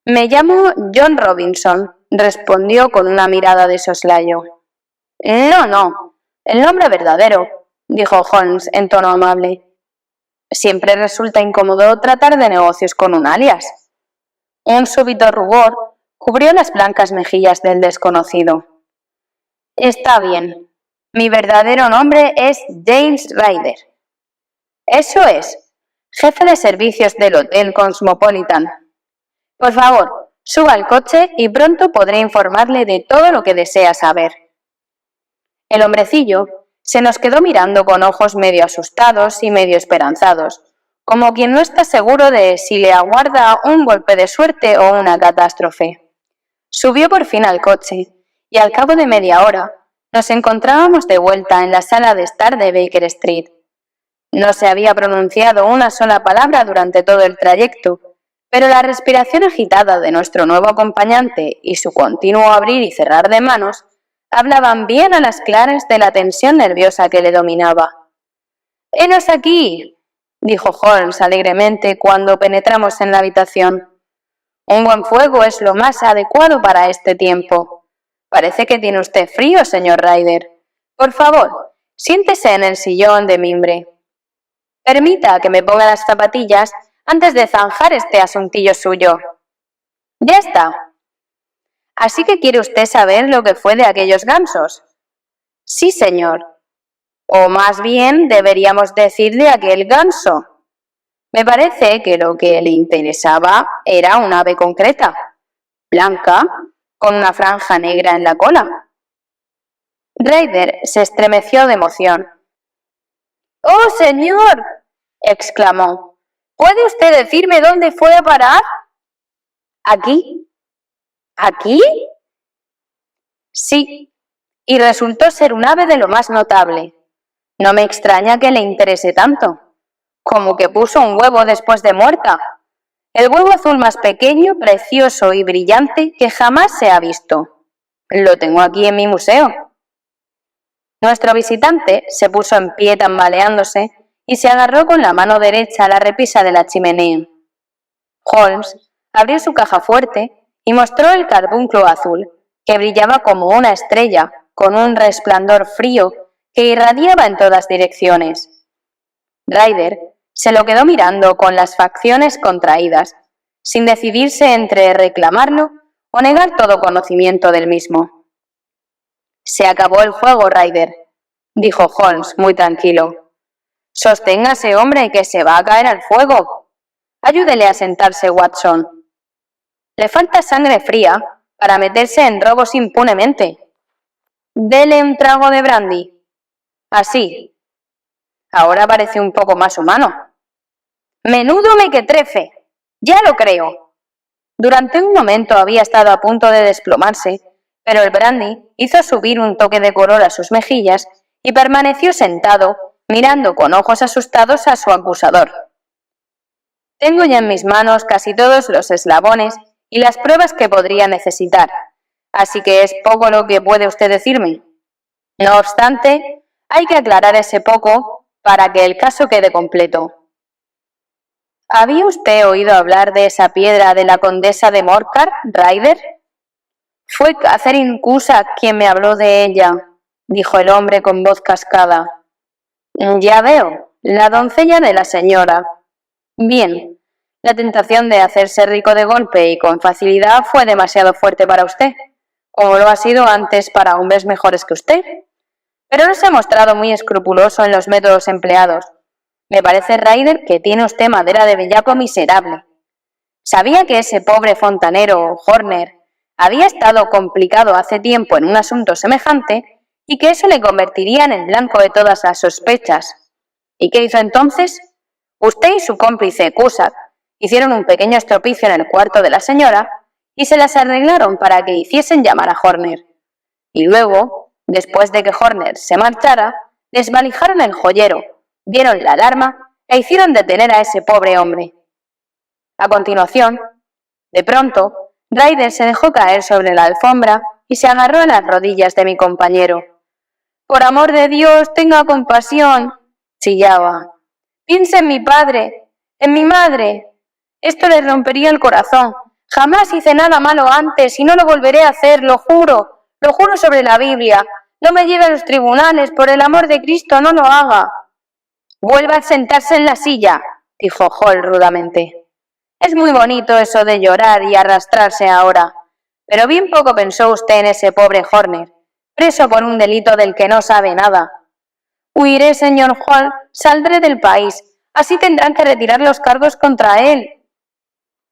Me llamo John Robinson, respondió con una mirada de soslayo. No, el nombre verdadero, dijo Holmes en tono amable. Siempre resulta incómodo tratar de negocios con un alias. Un súbito rubor cubrió las blancas mejillas del desconocido. Está bien. Mi verdadero nombre es James Ryder. Eso es, jefe de servicios del Hotel Cosmopolitan. Por favor, suba al coche y pronto podré informarle de todo lo que desea saber. El hombrecillo se nos quedó mirando con ojos medio asustados y medio esperanzados, como quien no está seguro de si le aguarda un golpe de suerte o una catástrofe. Subió por fin al coche, y al cabo de media hora nos encontrábamos de vuelta en la sala de estar de Baker Street. No se había pronunciado una sola palabra durante todo el trayecto, pero la respiración agitada de nuestro nuevo acompañante y su continuo abrir y cerrar de manos hablaban bien a las claras de la tensión nerviosa que le dominaba. «¡Henos aquí!», dijo Holmes alegremente cuando penetramos en la habitación. «Un buen fuego es lo más adecuado para este tiempo. Parece que tiene usted frío, señor Ryder. Por favor, siéntese en el sillón de mimbre. Permita que me ponga las zapatillas antes de zanjar este asuntillo suyo. Ya está. ¿Así que quiere usted saber lo que fue de aquellos gansos? Sí, señor. O más bien deberíamos decir de aquel ganso. Me parece que lo que le interesaba era un ave concreta, blanca, con una franja negra en la cola. Ryder se estremeció de emoción. ¡Oh, señor!, exclamó. ¿Puede usted decirme dónde fue a parar? ¿Aquí? ¿Aquí? Sí, y resultó ser un ave de lo más notable. No me extraña que le interese tanto. Como que puso un huevo después de muerta. El huevo azul más pequeño, precioso y brillante que jamás se ha visto. Lo tengo aquí en mi museo. Nuestro visitante se puso en pie tambaleándose y se agarró con la mano derecha a la repisa de la chimenea. Holmes abrió su caja fuerte y mostró el carbunclo azul, que brillaba como una estrella, con un resplandor frío que irradiaba en todas direcciones. Ryder se lo quedó mirando con las facciones contraídas, sin decidirse entre reclamarlo o negar todo conocimiento del mismo. «Se acabó el juego, Ryder», dijo Holmes muy tranquilo. «Sosténgase, hombre, que se va a caer al fuego. Ayúdele a sentarse, Watson. Le falta sangre fría para meterse en robos impunemente. Dele un trago de brandy. Así. Ahora parece un poco más humano. ¡Menudo mequetrefe! ¡Ya lo creo!». Durante un momento había estado a punto de desplomarse, pero el brandy hizo subir un toque de color a sus mejillas y permaneció sentado, mirando con ojos asustados a su acusador. «Tengo ya en mis manos casi todos los eslabones y las pruebas que podría necesitar, así que es poco lo que puede usted decirme. No obstante, hay que aclarar ese poco para que el caso quede completo. ¿Había usted oído hablar de esa piedra de la condesa de Morcar, Ryder?» «Fue Catherine Cusack quien me habló de ella», dijo el hombre con voz cascada. «Ya veo, la doncella de la señora. Bien, la tentación de hacerse rico de golpe y con facilidad fue demasiado fuerte para usted, como lo ha sido antes para hombres mejores que usted. Pero no se ha mostrado muy escrupuloso en los métodos empleados. Me parece, Ryder, que tiene usted madera de bellaco miserable. Sabía que ese pobre fontanero, Horner, había estado complicado hace tiempo en un asunto semejante y que eso le convertiría en el blanco de todas las sospechas. ¿Y qué hizo entonces? Usted y su cómplice, Cusack, hicieron un pequeño estropicio en el cuarto de la señora y se las arreglaron para que hiciesen llamar a Horner. Y luego, después de que Horner se marchara, desvalijaron el joyero, dieron la alarma e hicieron detener a ese pobre hombre. A continuación, de pronto, Ryder se dejó caer sobre la alfombra y se agarró a las rodillas de mi compañero. «Por amor de Dios, tenga compasión», chillaba. «Piense en mi padre, en mi madre. Esto le rompería el corazón. Jamás hice nada malo antes y no lo volveré a hacer, lo juro sobre la Biblia. No me lleve a los tribunales, por el amor de Cristo, no lo haga». «Vuelva a sentarse en la silla», dijo Hall rudamente. «Es muy bonito eso de llorar y arrastrarse ahora, pero bien poco pensó usted en ese pobre Horner, preso por un delito del que no sabe nada». «Huiré, señor Hall, saldré del país, así tendrán que retirar los cargos contra él».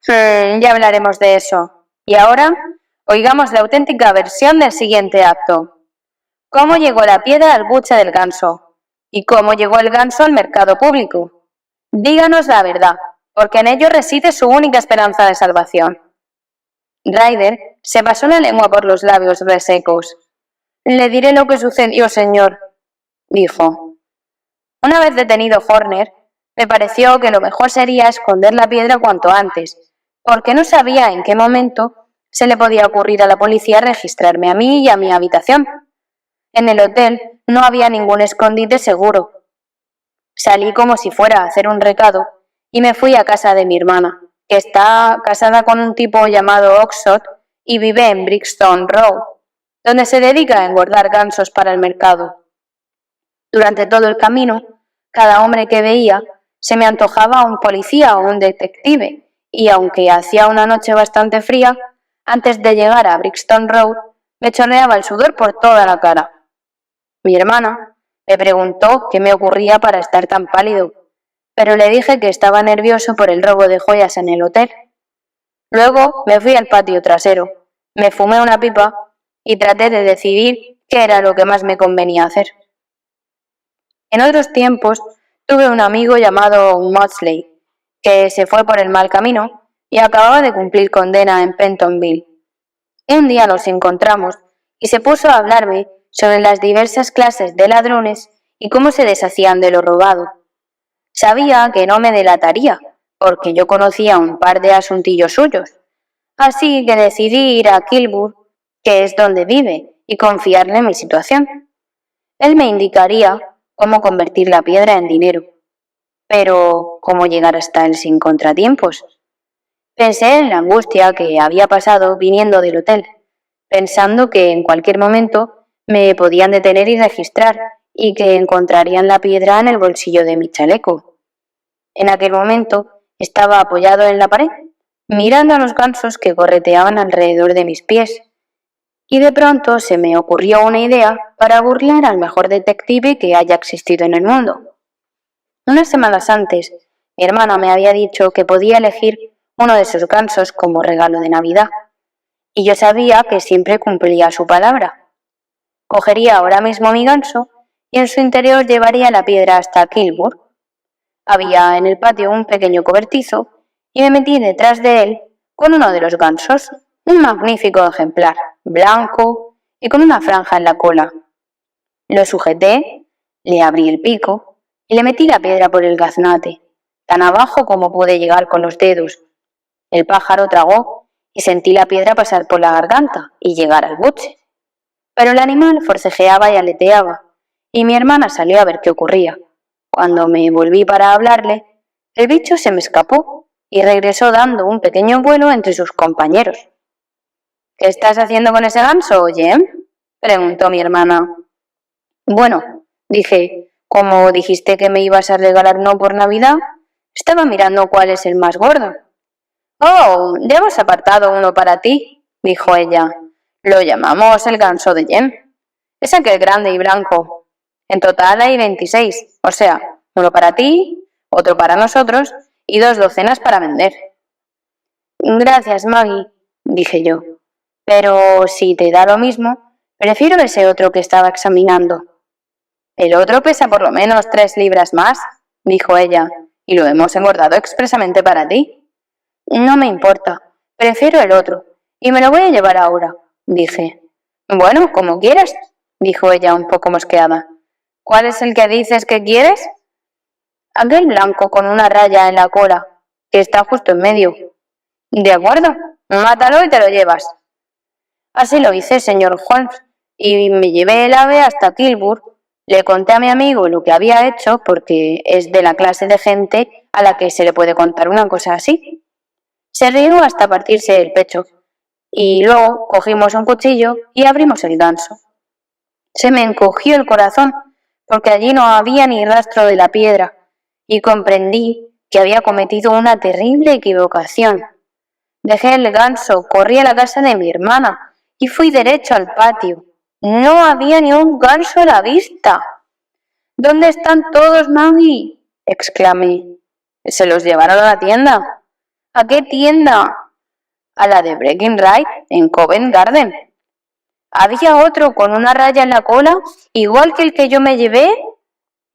Ya hablaremos de eso. Y ahora, oigamos la auténtica versión del siguiente acto. ¿Cómo llegó la piedra al buche del ganso? ¿Y cómo llegó el ganso al mercado público? Díganos la verdad, porque en ello reside su única esperanza de salvación. Ryder se pasó la lengua por los labios resecos. «Le diré lo que sucedió, señor», dijo. Una vez detenido Horner, me pareció que lo mejor sería esconder la piedra cuanto antes, porque no sabía en qué momento se le podía ocurrir a la policía registrarme a mí y a mi habitación. En el hotel no había ningún escondite seguro. Salí como si fuera a hacer un recado y me fui a casa de mi hermana, que está casada con un tipo llamado Oxford y vive en Brixton Road, donde se dedica a engordar gansos para el mercado. Durante todo el camino, cada hombre que veía se me antojaba un policía o un detective, y aunque hacía una noche bastante fría, antes de llegar a Brixton Road me chorreaba el sudor por toda la cara. Mi hermana me preguntó qué me ocurría para estar tan pálido, pero le dije que estaba nervioso por el robo de joyas en el hotel. Luego me fui al patio trasero, me fumé una pipa y traté de decidir qué era lo que más me convenía hacer. En otros tiempos tuve un amigo llamado Maudsley, que se fue por el mal camino y acababa de cumplir condena en Pentonville. Un día nos encontramos y se puso a hablarme sobre las diversas clases de ladrones y cómo se deshacían de lo robado. Sabía que no me delataría, porque yo conocía un par de asuntillos suyos, así que decidí ir a Kilburn, que es donde vive, y confiarle mi situación. Él me indicaría cómo convertir la piedra en dinero. Pero, ¿cómo llegar hasta él sin contratiempos? Pensé en la angustia que había pasado viniendo del hotel, pensando que en cualquier momento me podían detener y registrar, y que encontrarían la piedra en el bolsillo de mi chaleco. En aquel momento estaba apoyado en la pared, mirando a los gansos que correteaban alrededor de mis pies, y de pronto se me ocurrió una idea para burlar al mejor detective que haya existido en el mundo. Unas semanas antes, mi hermana me había dicho que podía elegir uno de sus gansos como regalo de Navidad, y yo sabía que siempre cumplía su palabra. Cogería ahora mismo mi ganso y en su interior llevaría la piedra hasta Kilburn. Había en el patio un pequeño cobertizo y me metí detrás de él con uno de los gansos, un magnífico ejemplar, blanco y con una franja en la cola. Lo sujeté, le abrí el pico y le metí la piedra por el gaznate, tan abajo como pude llegar con los dedos. El pájaro tragó y sentí la piedra pasar por la garganta y llegar al buche. Pero el animal forcejeaba y aleteaba, y mi hermana salió a ver qué ocurría. Cuando me volví para hablarle, el bicho se me escapó y regresó dando un pequeño vuelo entre sus compañeros. «¿Qué estás haciendo con ese ganso, Jem?», preguntó mi hermana. «Bueno», dije, «como dijiste que me ibas a regalar uno por Navidad, estaba mirando cuál es el más gordo». «Oh, ya hemos apartado uno para ti», dijo ella. «Lo llamamos el ganso de Jem. Es aquel grande y blanco. En total hay 26, o sea, uno para ti, otro para nosotros y 2 docenas para vender». Gracias, Maggie, dije yo. Pero si te da lo mismo, prefiero ese otro que estaba examinando. El otro pesa por lo menos 3 libras más, dijo ella, y lo hemos engordado expresamente para ti. No me importa, prefiero el otro, y me lo voy a llevar ahora, dije. Bueno, como quieras, dijo ella un poco mosqueada. ¿Cuál es el que dices que quieres? Aquel blanco con una raya en la cola, que está justo en medio. De acuerdo, mátalo y te lo llevas. Así lo hice, señor Holmes, y me llevé el ave hasta Kilburn. Le conté a mi amigo lo que había hecho, porque es de la clase de gente a la que se le puede contar una cosa así. Se rió hasta partirse el pecho, y luego cogimos un cuchillo y abrimos el ganso. Se me encogió el corazón, porque allí no había ni rastro de la piedra, y comprendí que había cometido una terrible equivocación. Dejé el ganso, corrí a la casa de mi hermana y fui derecho al patio. No había ni un ganso a la vista. ¿Dónde están todos, Maggie?, exclamé. ¿Se los llevaron a la tienda? ¿A qué tienda? A la de Breckinridge, en Covent Garden. ¿Había otro con una raya en la cola, igual que el que yo me llevé?,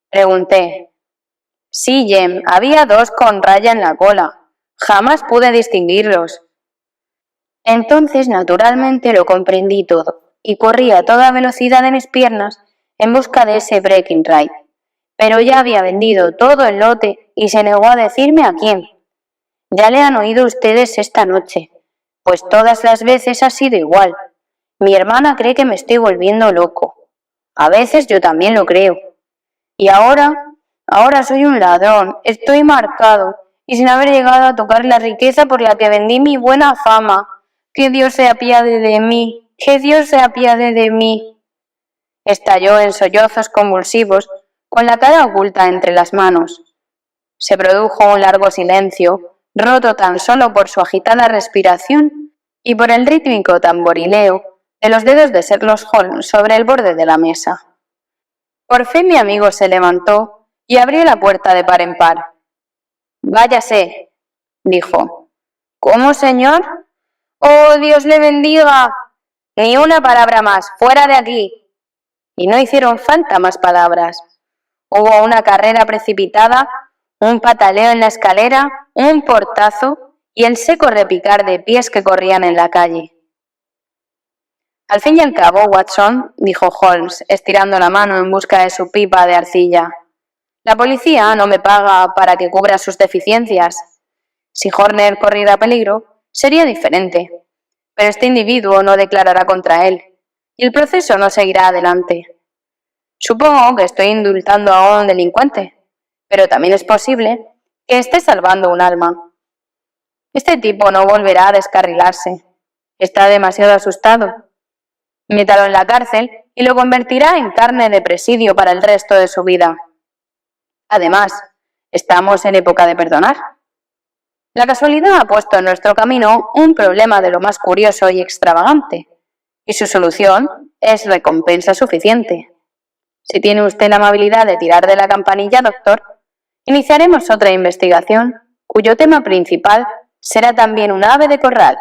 pregunté. Sí, Jem, había 2 con raya en la cola. Jamás pude distinguirlos. Entonces, naturalmente, lo comprendí todo, y corrí a toda velocidad de mis piernas en busca de ese Breckinridge. Pero ya había vendido todo el lote y se negó a decirme a quién. Ya le han oído ustedes esta noche, pues todas las veces ha sido igual. Mi hermana cree que me estoy volviendo loco. A veces yo también lo creo. Y ahora soy un ladrón, estoy marcado, y sin haber llegado a tocar la riqueza por la que vendí mi buena fama. Que Dios se apiade de mí, que Dios se apiade de mí. Estalló en sollozos convulsivos, con la cara oculta entre las manos. Se produjo un largo silencio, roto tan solo por su agitada respiración y por el rítmico tamborileo de los dedos de Sherlock Holmes sobre el borde de la mesa. Por fin mi amigo se levantó y abrió la puerta de par en par. «Váyase», dijo. «¿Cómo, señor? ¡Oh, Dios le bendiga! Ni una palabra más, fuera de aquí». Y no hicieron falta más palabras. Hubo una carrera precipitada, un pataleo en la escalera, un portazo y el seco repicar de pies que corrían en la calle. Al fin y al cabo, Watson, dijo Holmes, estirando la mano en busca de su pipa de arcilla, la policía no me paga para que cubra sus deficiencias. Si Horner corriera peligro, sería diferente, pero este individuo no declarará contra él, y el proceso no seguirá adelante. Supongo que estoy indultando a un delincuente, pero también es posible que esté salvando un alma. Este tipo no volverá a descarrilarse. Está demasiado asustado. Métalo en la cárcel y lo convertirá en carne de presidio para el resto de su vida. Además, estamos en época de perdonar. La casualidad ha puesto en nuestro camino un problema de lo más curioso y extravagante, y su solución es recompensa suficiente. Si tiene usted la amabilidad de tirar de la campanilla, doctor, iniciaremos otra investigación, cuyo tema principal será también un ave de corral.